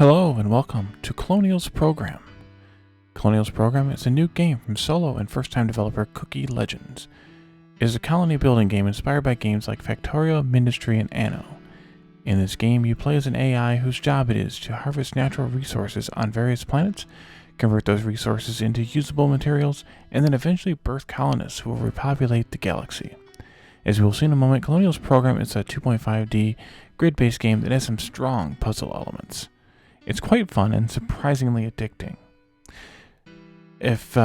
Hello and welcome to Colonials Programme. Colonials Programme is a new game from solo and first-time developer CookieLegends. It is a colony building game inspired by games like Factorio, Mindustry, and Anno. In this game, you play as an AI whose job it is to harvest natural resources on various planets, convert those resources into usable materials, and then eventually birth colonists who will repopulate the galaxy. As we will see in a moment, Colonials Programme is a 2.5D grid-based game that has some strong puzzle elements. It's quite fun and surprisingly addicting. If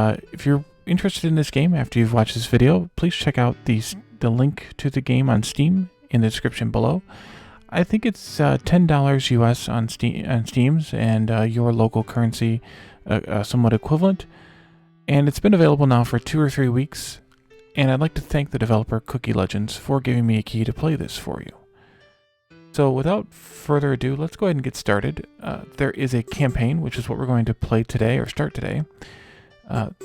you're interested in this game after you've watched this video, please check out the link to the game on Steam in the description below. I think it's $10 US on Steam's and your local currency somewhat equivalent. And it's been available now for 2 or 3 weeks. And I'd like to thank the developer CookieLegends for giving me a key to play this for you. So without further ado, let's go ahead and get started. There is a campaign, which is what we're going to play today, or start today.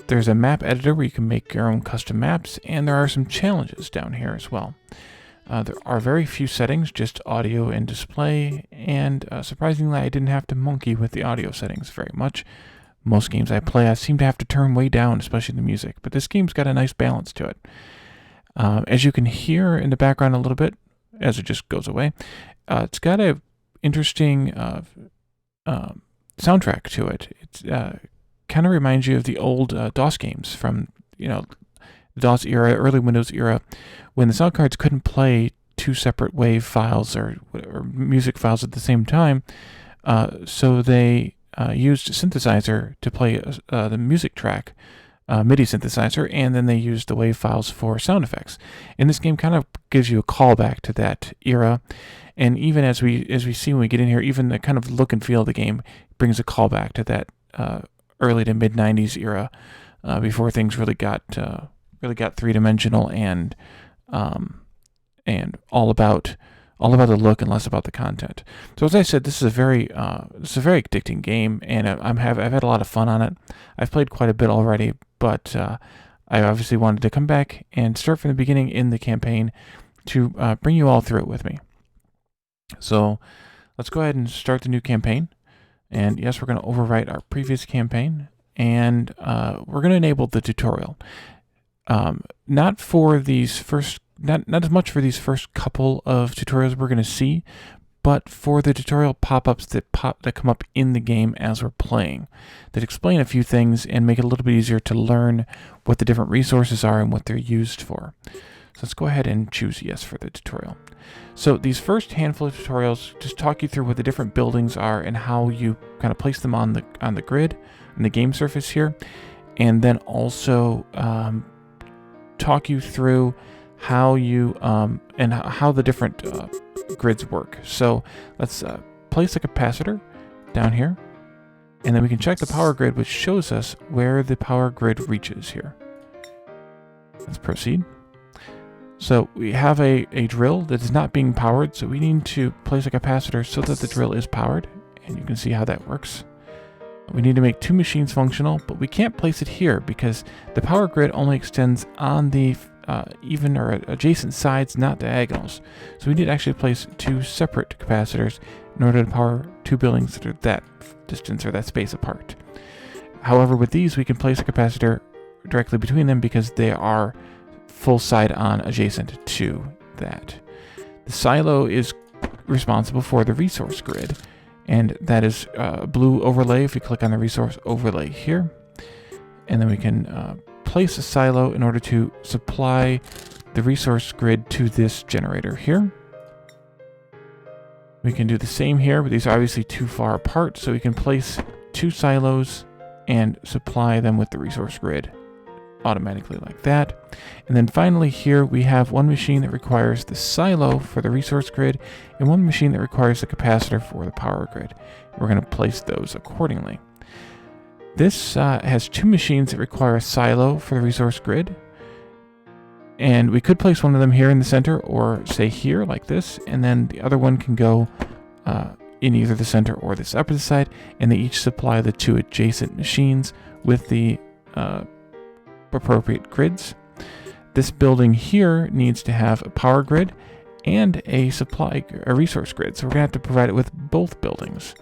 There's a map editor where you can make your own custom maps, and there are some challenges down here as well. There are very few settings, just audio and display, and surprisingly I didn't have to monkey with the audio settings very much. Most games I play I seem to have to turn way down, especially the music, but this game's got a nice balance to it. As you can hear in the background a little bit, as it just goes away, it's got a interesting soundtrack to it. It kind of reminds you of the old DOS games from, the DOS era, early Windows era, when the sound cards couldn't play 2 separate wave files or music files at the same time. So they used a synthesizer to play the music track, MIDI synthesizer, and then they used the wave files for sound effects. And this game kind of gives you a callback to that era. And even as we see when we get in here, even the kind of look and feel of the game brings a callback to that early to mid '90s era, before things really got 3-dimensional and all about the look and less about the content. So as I said, this is a very addicting game, and I've had a lot of fun on it. I've played quite a bit already, but I obviously wanted to come back and start from the beginning in the campaign to bring you all through it with me. So let's go ahead and start the new campaign. And yes, we're going to overwrite our previous campaign, and we're going to enable the tutorial. Not as much for these first couple of tutorials we're going to see, but for the tutorial pop-ups that come up in the game as we're playing, that explain a few things and make it a little bit easier to learn what the different resources are and what they're used for. So let's go ahead and choose yes for the tutorial. So these first handful of tutorials just talk you through what the different buildings are and how you kind of place them on the grid, on the game surface here, and then also talk you through how you and how the different grids work. So let's place a capacitor down here, and then we can check the power grid, which shows us where the power grid reaches here. Let's proceed. So we have a drill that is not being powered, so we need to place a capacitor so that the drill is powered, and you can see how that works. We need to make 2 machines functional, but we can't place it here because the power grid only extends on the even or adjacent sides, not diagonals. So we need to actually place 2 separate capacitors in order to power 2 buildings that are that distance or that space apart. However, with these, we can place a capacitor directly between them because they are full side on adjacent to that. The silo is responsible for the resource grid, and that is a blue overlay if you click on the resource overlay here. And then we can place a silo in order to supply the resource grid to this generator here. We can do the same here, but these are obviously too far apart, so we can place 2 silos and supply them with the resource grid automatically like that. And then finally here we have 1 machine that requires the silo for the resource grid and 1 machine that requires the capacitor for the power grid. We're going to place those accordingly. This has 2 machines that require a silo for the resource grid, and we could place one of them here in the center or say here like this, and then the other one can go in either the center or this upper side, and they each supply the 2 adjacent machines with the appropriate grids. This building here needs to have a power grid and a resource grid, so we're going to have to provide it with both buildings.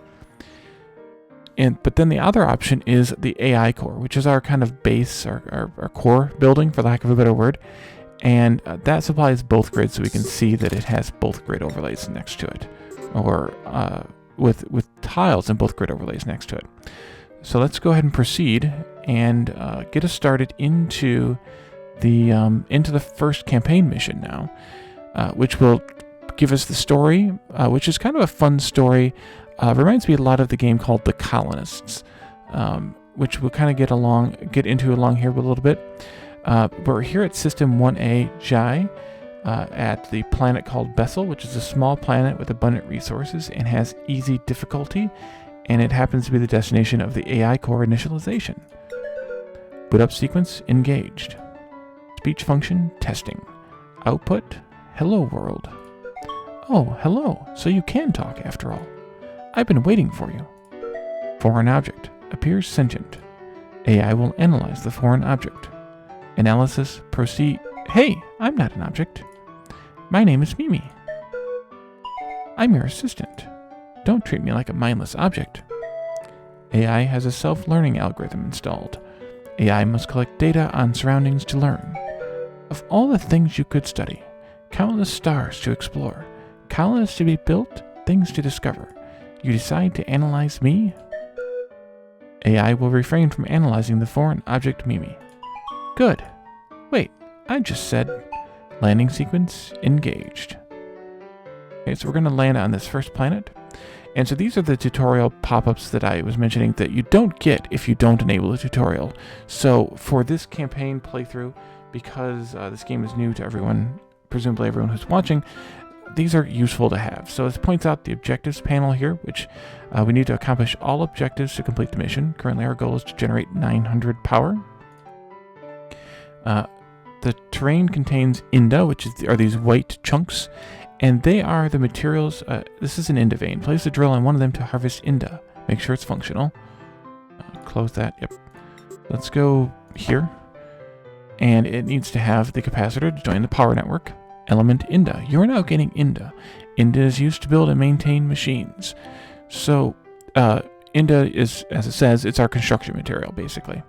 But then the other option is the AI core, which is our kind of base, our core building, for lack of a better word. And that supplies both grids, so we can see that it has both grid overlays next to it, or with tiles and both grid overlays next to it. So let's go ahead and proceed and get us started into the first campaign mission now, which will give us the story, which is kind of a fun story. Reminds me a lot of the game called The Colonists, which we'll kind of get into along here a little bit. We're here at System 1A Jai, at the planet called Bessel, which is a small planet with abundant resources and has easy difficulty, and it happens to be the destination of the AI core initialization. Boot up sequence engaged. Speech function testing. Output, hello world. Oh, hello, so you can talk after all. I've been waiting for you. Foreign object appears sentient. AI will analyze the foreign object. Analysis proceed. Hey, I'm not an object. My name is Mimi. I'm your assistant. Don't treat me like a mindless object. AI has a self-learning algorithm installed. AI must collect data on surroundings to learn. Of all the things you could study, countless stars to explore, colonies to be built, things to discover, you decide to analyze me? AI will refrain from analyzing the foreign object Mimi. Good. Wait, I just said landing sequence engaged. Okay, so we're going to land on this first planet. And so these are the tutorial pop-ups that I was mentioning that you don't get if you don't enable a tutorial. So for this campaign playthrough, because this game is new to everyone, presumably everyone who's watching, these are useful to have. So this points out the objectives panel here, which we need to accomplish all objectives to complete the mission. Currently our goal is to generate 900 power. The terrain contains Inda, which are these white chunks, and they are the materials. This is an Inda vein. Place a drill on one of them to harvest Inda. Make sure it's functional. Close that. Yep. Let's go here. And it needs to have the capacitor to join the power network. Element Inda. You are now getting Inda. Inda is used to build and maintain machines. So Inda is, as it says, it's our construction material, basically.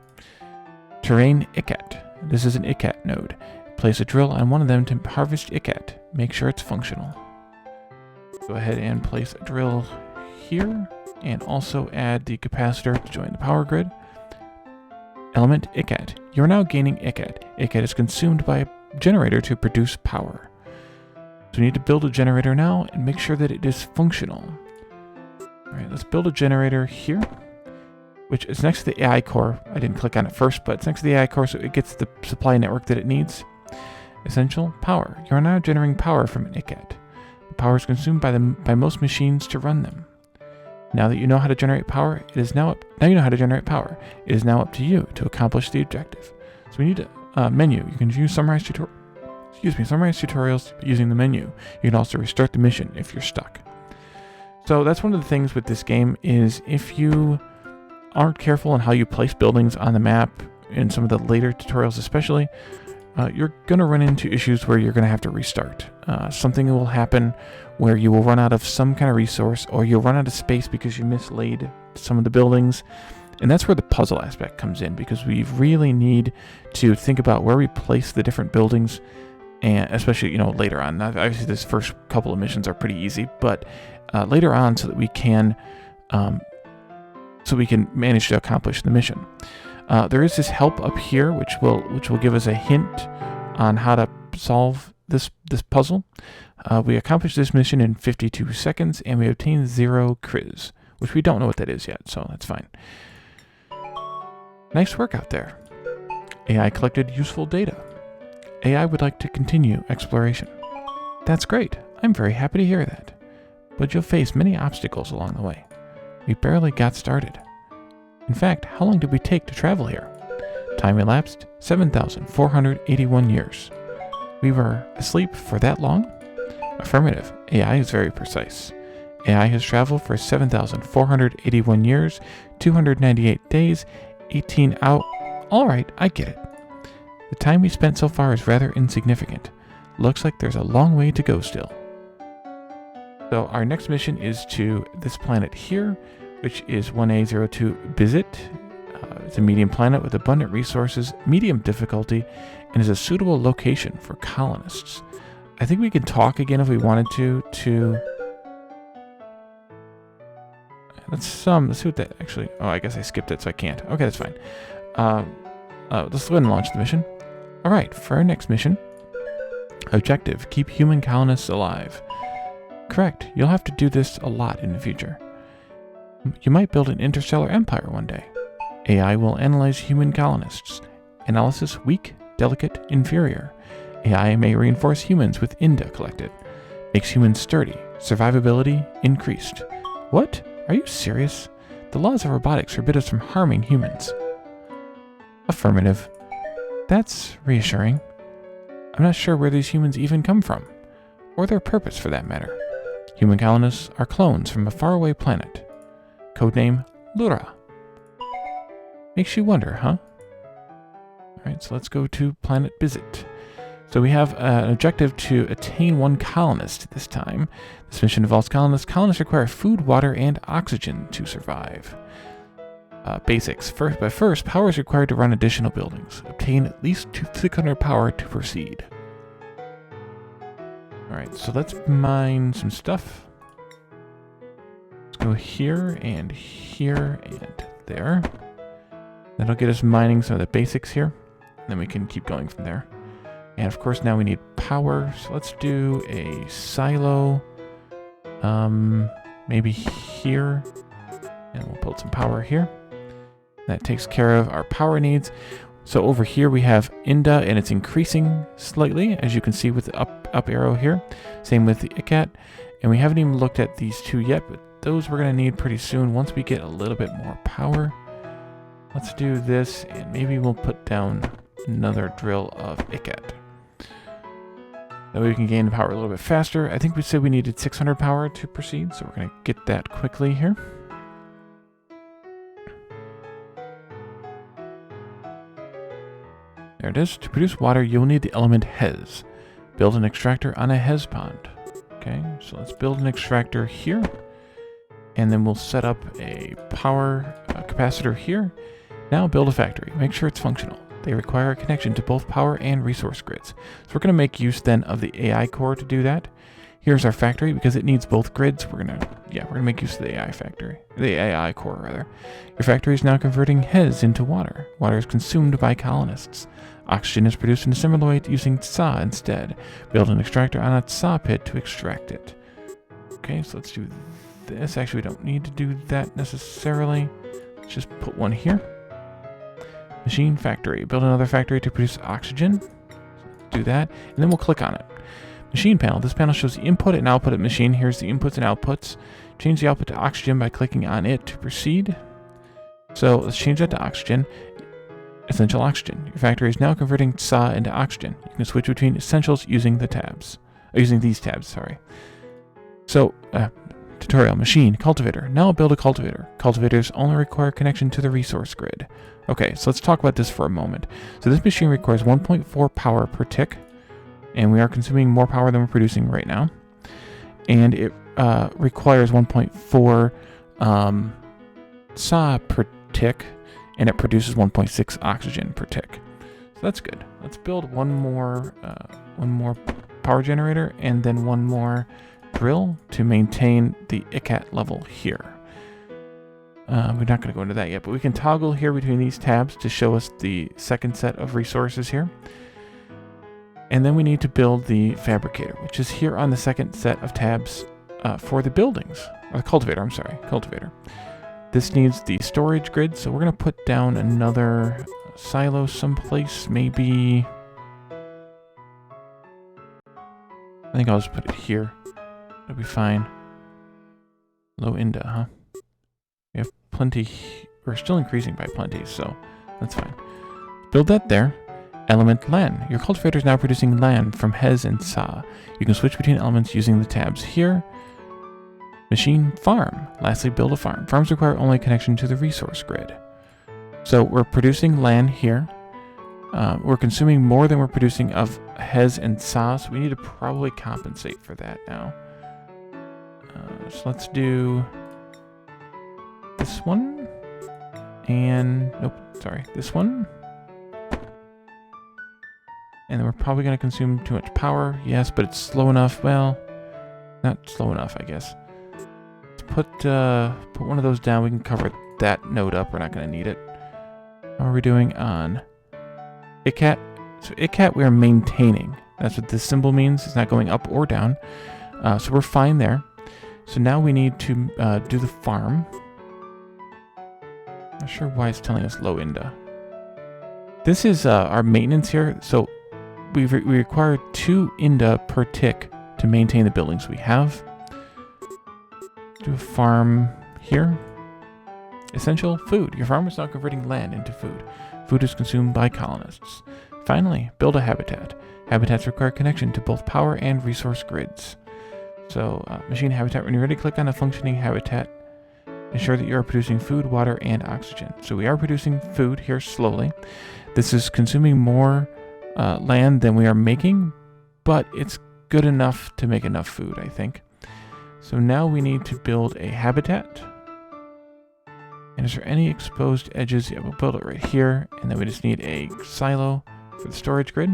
Terrain Icat. This is an Icat node. Place a drill on one of them to harvest Icat. Make sure it's functional. Go ahead and place a drill here, and also add the capacitor to join the power grid. Element Icat. You are now gaining Icat. Icat is consumed by a generator to produce power. So we need to build a generator now and make sure that it is functional. Alright, let's build a generator here, which is next to the AI core. I didn't click on it first, but it's next to the AI core, so it gets the supply network that it needs. Essential power. You are now generating power from an Icat. The power is consumed by most machines to run them. Now that you know how to generate power, now you know how to generate power. It is now up to you to accomplish the objective. So we need a menu. You can use summarize tutorials using the menu. You can also restart the mission if you're stuck. So that's one of the things with this game is if you aren't careful in how you place buildings on the map, in some of the later tutorials especially, you're going to run into issues where you're going to have to restart. Something will happen where you will run out of some kind of resource, or you'll run out of space because you mislaid some of the buildings. And that's where the puzzle aspect comes in, because we really need to think about where we place the different buildings, and especially, later on. Now, obviously, this first couple of missions are pretty easy, but later on, so that we can manage to accomplish the mission. There is this help up here, which will give us a hint on how to solve this puzzle. We accomplished this mission in 52 seconds, and we obtained 0 Kriz, which we don't know what that is yet, so that's fine. Nice work out there. AI collected useful data. AI would like to continue exploration. That's great. I'm very happy to hear that. But you'll face many obstacles along the way. We barely got started. In fact, how long did we take to travel here? Time elapsed 7,481 years. We were asleep for that long? Affirmative. AI is very precise. AI has traveled for 7,481 years, 298 days, 18 out. Alright, I get it. The time we spent so far is rather insignificant. Looks like there's a long way to go still. So our next mission is to this planet here, which is 1A02 Bizit. It's a medium planet with abundant resources, medium difficulty, and is a suitable location for colonists. I think we can talk again if we wanted to... Let's see what that actually... Oh, I guess I skipped it, so I can't. Okay, that's fine. Let's go ahead and launch the mission. Alright, for our next mission... Objective, keep human colonists alive. Correct, you'll have to do this a lot in the future. You might build an interstellar empire one day. AI will analyze human colonists. Analysis weak, delicate, inferior. AI may reinforce humans with INDA collected. Makes humans sturdy. Survivability increased. What? Are you serious? The laws of robotics forbid us from harming humans. Affirmative. That's reassuring. I'm not sure where these humans even come from, or their purpose for that matter. Human colonists are clones from a faraway planet. Codename Lura. Makes you wonder, huh? Alright, so let's go to Planet Bizit. So we have an objective to attain 1 colonist this time. This mission involves colonists. Colonists require food, water, and oxygen to survive. Basics. First, power is required to run additional buildings. Obtain at least 600 power to proceed. Alright, so let's mine some stuff. Let's go here and there. That'll get us mining some of the basics here. Then we can keep going from there. And of course now we need power, so let's do a silo. Maybe here. And we'll build some power here. That takes care of our power needs. So over here we have INDA, and it's increasing slightly, as you can see with the up arrow here. Same with the ICAT. And we haven't even looked at these two yet, but those we're going to need pretty soon once we get a little bit more power. Let's do this, and maybe we'll put down another drill of ICAT. That way we can gain the power a little bit faster. I think we said we needed 600 power to proceed, so we're going to get that quickly here. There it is. To produce water, you'll need the element Hes. Build an extractor on a Hes pond. Okay, so let's build an extractor here. And then we'll set up a power capacitor here. Now build a factory. Make sure it's functional. They require a connection to both power and resource grids. So we're going to make use then of the AI core to do that. Here's our factory. Because it needs both grids, we're gonna make use of the AI core rather. Your factory is now converting Hes into water. Water is consumed by colonists. Oxygen is produced in a similar way using Tsa instead. Build an extractor on a Tsa pit to extract it. Okay, so let's do this. Actually, we don't need to do that necessarily. Let's just put one here. Machine factory. Build another factory to produce oxygen. So let's do that, and then we'll click on it. Machine panel. This panel shows the input and output of machine. Here's the inputs and outputs. Change the output to oxygen by clicking on it to proceed. So let's change that to oxygen. Essential oxygen. Your factory is now converting Tsa into oxygen. You can switch between essentials using the tabs. Using these tabs, sorry. So, tutorial. Machine. Cultivator. Now build a cultivator. Cultivators only require connection to the resource grid. Okay, so let's talk about this for a moment. So this machine requires 1.4 power per tick. And we are consuming more power than we're producing right now. And it requires 1.4 Tsa per tick. And it produces 1.6 oxygen per tick. So that's good. Let's build one more power generator and then one more drill to maintain the ICAT level here. We're not going to go into that yet, but we can toggle here between these tabs to show us the second set of resources here. And then we need to build the fabricator, which is here on the second set of tabs for the buildings. Or the cultivator, I'm sorry, cultivator. This needs the storage grid, so we're going to put down another silo someplace, maybe... I think I'll just put it here. It'll be fine. Low INDA, huh? We have plenty... We're still increasing by plenty, so that's fine. Build that there. Element LAN. Your cultivator is now producing LAN from Hes and Tsa. You can switch between elements using the tabs here. Machine farm. Lastly, build a farm. Farms require only connection to the resource grid. So we're producing LAN here. We're consuming more than we're producing of Hes and Tsa, so we need to probably compensate for that now. So let's do this one. And, nope, sorry, this one. And then we're probably going to consume too much power. Yes, but it's slow enough. Well, not slow enough, I guess. Let's put one of those down. We can cover that node up. We're not going to need it. How are we doing on ICAT? So ICAT we are maintaining. That's what this symbol means. It's not going up or down. So we're fine there. So now we need to do the farm. Not sure why it's telling us low INDA. This is our maintenance here. So we require 2 INDA per tick to maintain the buildings we have. Do a farm here. Essential food. Your farm is now converting land into food. Food is consumed by colonists. Finally, build a habitat. Habitats require connection to both power and resource grids. So, machine habitat, when you're ready, click on a functioning habitat. Ensure that you are producing food, water, and oxygen. So we are producing food here slowly. This is consuming more land than we are making, but it's good enough to make enough food, I think. So now we need to build a habitat. And is there any exposed edges? Yeah, we'll build it right here. And then we just need a silo for the storage grid.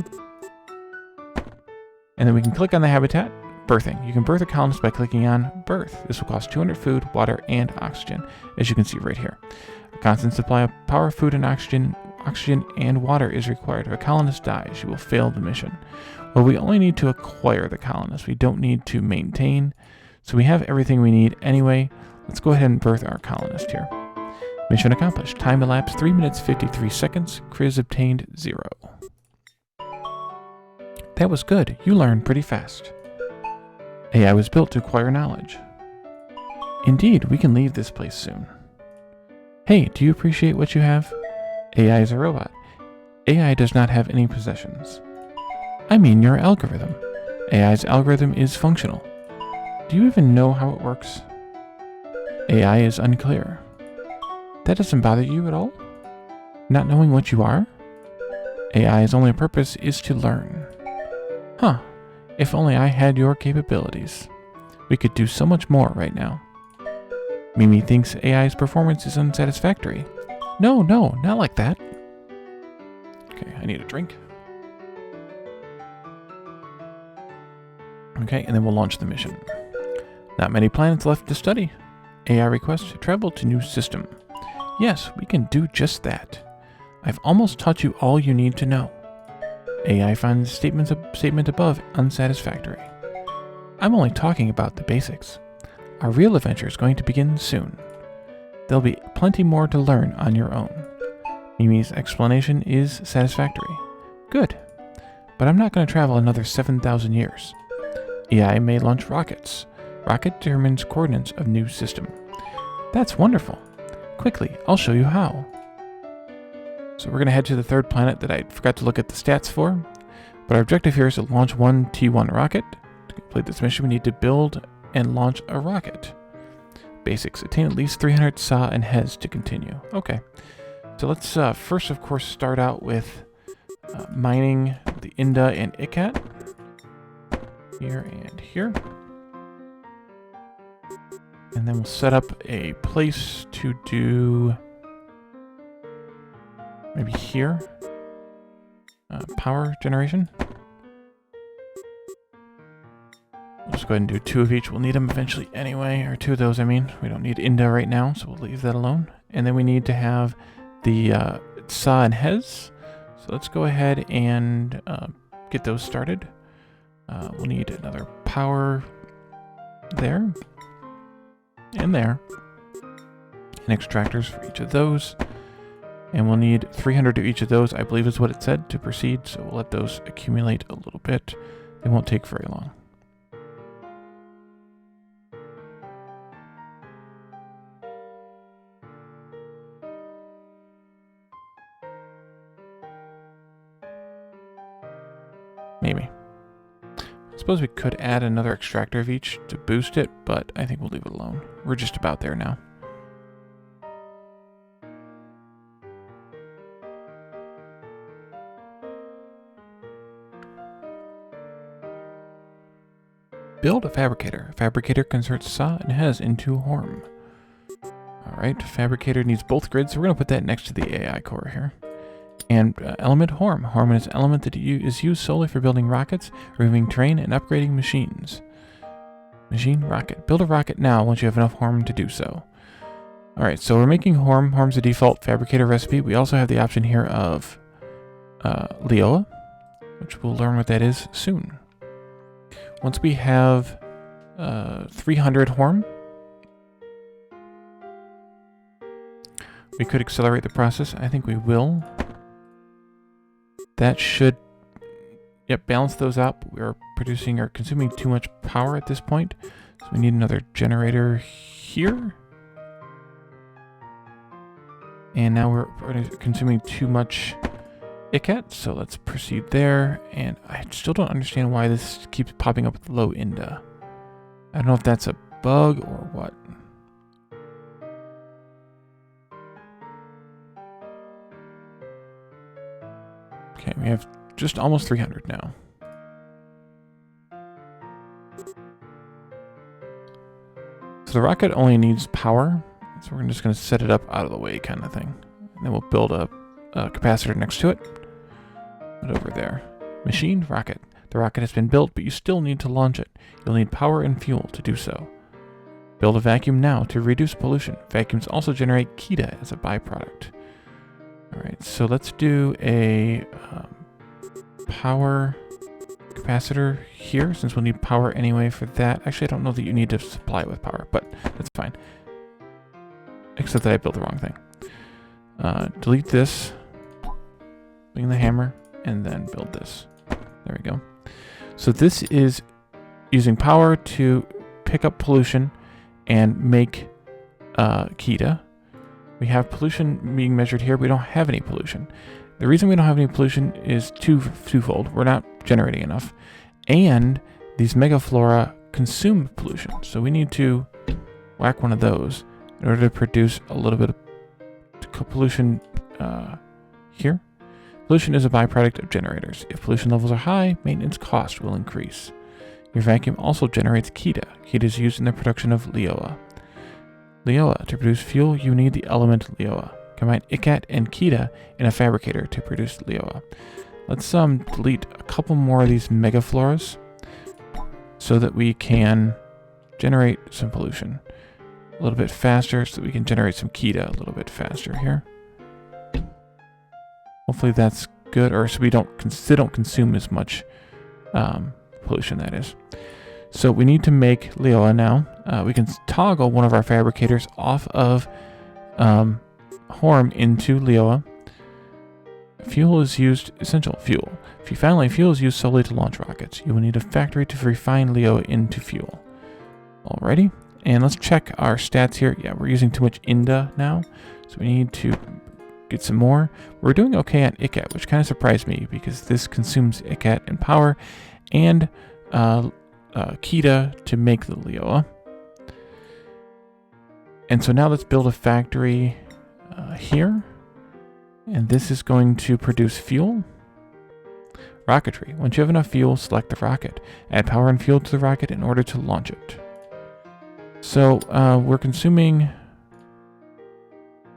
And then we can click on the habitat. Birthing. You can birth a colonist by clicking on birth. This will cost 200 food, water, and oxygen, as you can see right here. A constant supply of power, food, and oxygen and water is required. If a colonist dies, you will fail the mission. Well, we only need to acquire the colonist. We don't need to maintain. So we have everything we need anyway. Let's go ahead and birth our colonist here. Mission accomplished. Time elapsed 3 minutes 53 seconds. Criz obtained 0. That was good. You learned pretty fast. AI was built to acquire knowledge. Indeed, we can leave this place soon. Hey, do you appreciate what you have? AI is a robot. AI does not have any possessions. I mean your algorithm. AI's algorithm is functional. Do you even know how it works? AI is unclear. That doesn't bother you at all? Not knowing what you are? AI's only purpose is to learn. Huh. If only I had your capabilities. We could do so much more right now. Mimi thinks AI's performance is unsatisfactory. No, not like that. Okay, I need a drink. Okay, and then we'll launch the mission. Not many planets left to study. AI request to travel to new system. Yes, we can do just that. I've almost taught you all you need to know. AI finds statement above unsatisfactory. I'm only talking about the basics. Our real adventure is going to begin soon. There'll be plenty more to learn on your own. Mimi's explanation is satisfactory. Good. But I'm not going to travel another 7,000 years. AI may launch rockets. Rocket determines coordinates of new system. That's wonderful. Quickly, I'll show you how. So we're going to head to the third planet that I forgot to look at the stats for. But our objective here is to launch one T1 rocket. To complete this mission, we need to build and launch a rocket. Basics. Attain at least 300 Sa and Hes to continue. Okay. So let's first, of course, start out with mining the Inda and Ikat. Here and here. And then we'll set up a place to do maybe here. Power generation. We'll just go ahead and do 2 of each. We'll need them eventually anyway, or 2 of those, I mean. We don't need Inda right now, so we'll leave that alone. And then we need to have the Sa and Hes. So let's go ahead and get those started. We'll need another power there. And there. And extractors for each of those. And we'll need 300 of each of those, I believe is what it said, to proceed. So we'll let those accumulate a little bit. They won't take very long. Maybe. I suppose we could add another extractor of each to boost it, but I think we'll leave it alone. We're just about there now. Build a fabricator. A fabricator converts Sa and Hes into Horm. Alright, fabricator needs both grids, so we're going to put that next to the AI core here. And element Horm. Horm is an element that is used solely for building rockets, removing terrain, and upgrading machines. Machine, rocket. Build a rocket now once you have enough Horm to do so. Alright, so we're making Horm. Horm's a default fabricator recipe. We also have the option here of Leoa, which we'll learn what that is soon. Once we have 300 Horm, we could accelerate the process. I think we will. That should, balance those out. We are producing or consuming too much power at this point. So we need another generator here. And now we're consuming too much ICAT, so let's proceed there. And I still don't understand why this keeps popping up with low INDA. I don't know if that's a bug or what. Okay, we have just almost 300 now. So the rocket only needs power, so we're just going to set it up out of the way kind of thing. And then we'll build a capacitor next to it. Put it over there. Machine, rocket. The rocket has been built, but you still need to launch it. You'll need power and fuel to do so. Build a vacuum now to reduce pollution. Vacuums also generate Kita as a byproduct. Alright, so let's do a power capacitor here, since we'll need power anyway for that. Actually, I don't know that you need to supply it with power, but that's fine. Except that I built the wrong thing. Delete this, bring the hammer, and then build this. There we go. So this is using power to pick up pollution and make Kita. We have pollution being measured here. We don't have any pollution. The reason we don't have any pollution is twofold. We're not generating enough. And these megaflora consume pollution. So we need to whack one of those in order to produce a little bit of pollution here. Pollution is a byproduct of generators. If pollution levels are high, maintenance cost will increase. Your vacuum also generates Kita. Kita is used in the production of Leoa. Leoa. To produce fuel, you need the element Leoa. Combine ICAT and Kita in a fabricator to produce Leoa. Let's delete a couple more of these megafloras so that we can generate some pollution a little bit faster, so that we can generate some Kita a little bit faster here. Hopefully that's good, or so we don't consume as much pollution, that is. So we need to make Leoa now. We can toggle one of our fabricators off of Horm into Leoa. Fuel is used, essential fuel. Finally, fuel is used solely to launch rockets. You will need a factory to refine Leoa into fuel. Alrighty, and let's check our stats here. Yeah, we're using too much INDA now, so we need to get some more. We're doing okay on ICAT, which kind of surprised me because this consumes ICAT and power and Kita to make the Leoa. And so now let's build a factory here. And this is going to produce fuel. Rocketry. Once you have enough fuel, select the rocket. Add power and fuel to the rocket in order to launch it. So we're consuming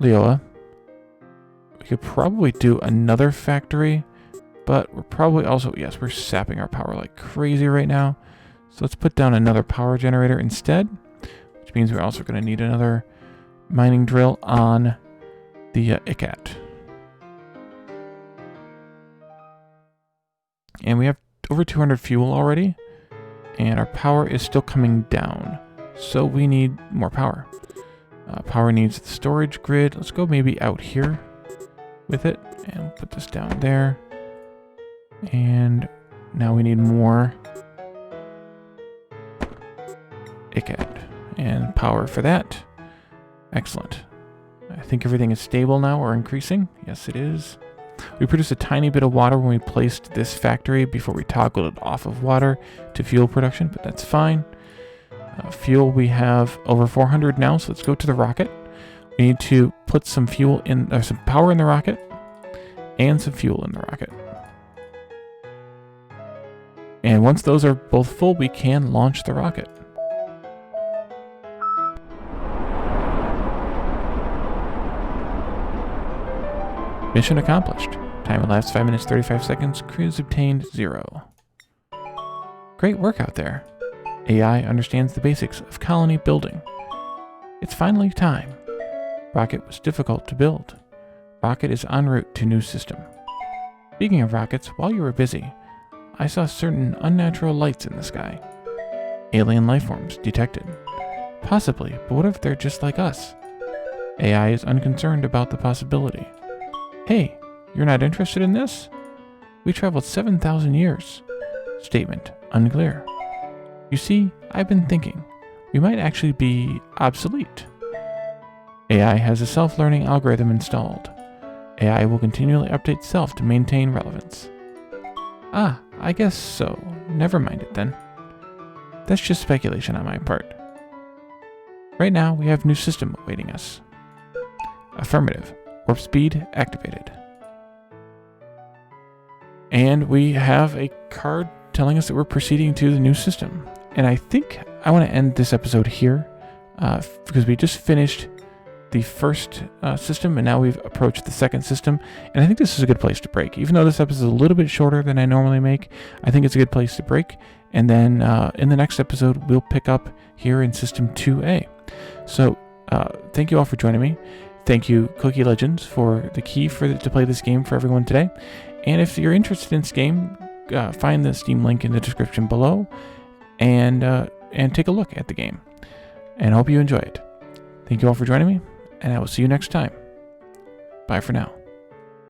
Leoa. We could probably do another factory, but we're probably also, yes, we're sapping our power like crazy right now. So let's put down another power generator instead, which means we're also going to need another mining drill on the ICAT. And we have over 200 fuel already, and our power is still coming down. So we need more power. Power needs the storage grid. Let's go maybe out here with it, and we'll put this down there. And now we need more ICAT and power for that. Excellent. I think everything is stable now, or increasing. Yes, it is. We produced a tiny bit of water when we placed this factory before we toggled it off of water to fuel production, but that's fine. Fuel, we have over 400 now, so let's go to the rocket. We need to put some fuel in, or some power in the rocket, and some fuel in the rocket. And once those are both full, we can launch the rocket. Mission accomplished. Time elapsed 5 minutes 35 seconds. Crews obtained 0. Great work out there. AI understands the basics of colony building. It's finally time. Rocket was difficult to build. Rocket is en route to new system. Speaking of rockets, while you were busy, I saw certain unnatural lights in the sky. Alien lifeforms detected. Possibly, but what if they're just like us? AI is unconcerned about the possibility. Hey, you're not interested in this? We traveled 7,000 years. Statement unclear. You see, I've been thinking. We might actually be obsolete. AI has a self-learning algorithm installed. AI will continually update self to maintain relevance. Ah, I guess so. Never mind it then. That's just speculation on my part. Right now, we have new system awaiting us. Affirmative. Warp speed activated. And we have a card telling us that we're proceeding to the new system. And I think I want to end this episode here because we just finished the first system and now we've approached the second system. And I think this is a good place to break. Even though this episode is a little bit shorter than I normally make, I think it's a good place to break. And then in the next episode, we'll pick up here in System 2A. So thank you all for joining me. Thank you, CookieLegends, for the key to play this game for everyone today. And if you're interested in this game, find the Steam link in the description below and take a look at the game. And I hope you enjoy it. Thank you all for joining me, and I will see you next time. Bye for now.